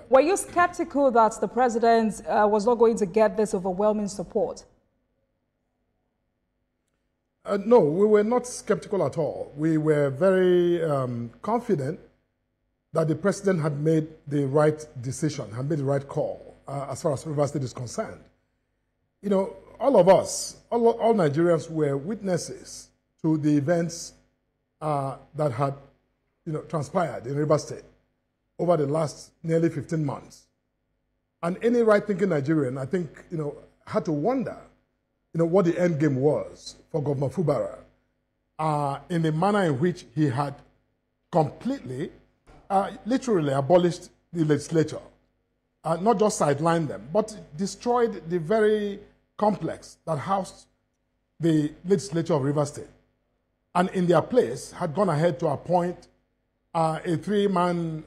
Were you skeptical that the president was not going to get this overwhelming support? No, we were not skeptical at all. We were very confident that the president had made the right decision, had made the right call as far as Rivers State is concerned. You know, all of us, all Nigerians were witnesses to the events that had, transpired in Rivers State over the last nearly 15 months. And any right-thinking Nigerian, I think, had to wonder, what the end game was for Governor Fubara in the manner in which he had completely, literally abolished the legislature. Not just sidelined them, but destroyed the very complex that housed the legislature of Rivers State. And in their place, had gone ahead to appoint a three-man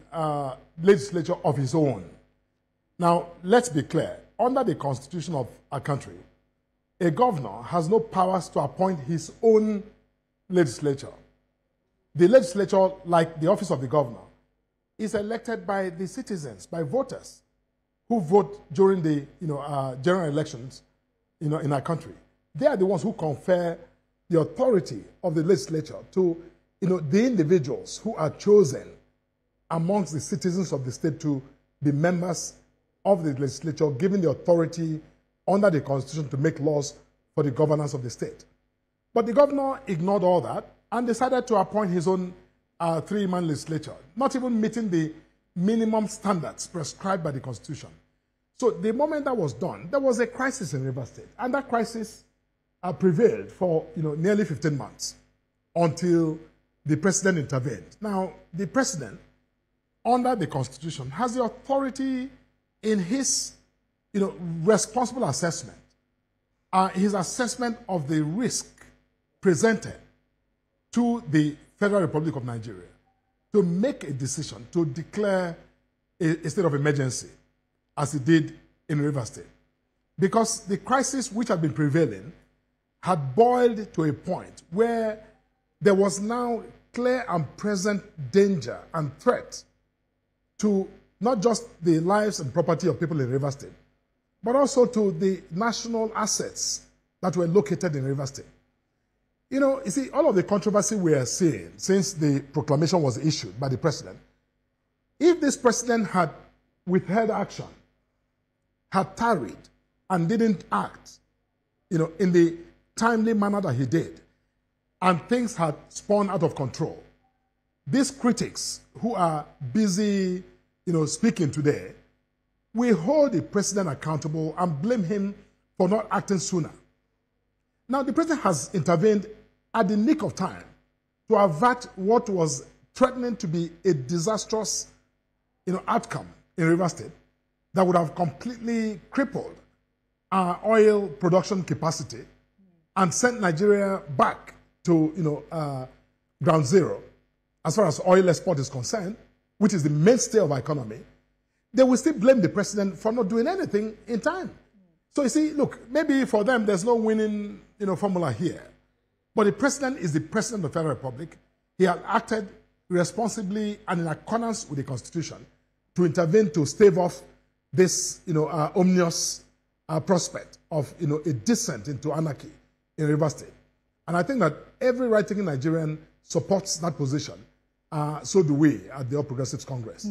legislature of his own. Now, let's be clear. Under the constitution of our country, a governor has no powers to appoint his own legislature. The legislature, like the office of the governor, is elected by the citizens, by voters, who vote during the general elections in our country. They are the ones who confer the authority of the legislature to the individuals who are chosen amongst the citizens of the state to be members of the legislature, given the authority under the constitution to make laws for the governance of the state. But the governor ignored all that and decided to appoint his own three-man legislature, not even meeting the minimum standards prescribed by the constitution. So the moment that was done, there was a crisis in Rivers State, and that crisis prevailed for nearly 15 months until the president intervened. Now, the president, under the constitution, has the authority in his responsible assessment, his assessment of the risk presented to the Federal Republic of Nigeria to make a decision to declare a state of emergency, as he did in Rivers State. Because the crisis which had been prevailing had boiled to a point where there was now clear and present danger and threat to not just the lives and property of people in Rivers State, but also to the national assets that were located in Rivers State. You see, all of the controversy we are seeing since the proclamation was issued by the president, if this president had withheld action, had tarried, and didn't act, in the timely manner that he did, and things had spun out of control, these critics who are busy, speaking today, we hold the president accountable and blame him for not acting sooner. Now, the president has intervened at the nick of time to avert what was threatening to be a disastrous, outcome in Rivers State that would have completely crippled our oil production capacity and sent Nigeria back to, ground zero as far as oil export is concerned, which is the mainstay of our economy. They will still blame the president for not doing anything in time. So you see, look, maybe for them there's no winning, formula here. But the president is the president of the Federal Republic. He has acted responsibly and in accordance with the Constitution to intervene to stave off this, ominous prospect of, a descent into anarchy in Rivers State. And I think that every right-thinking Nigerian supports that position. So do we at the All Progressives Congress.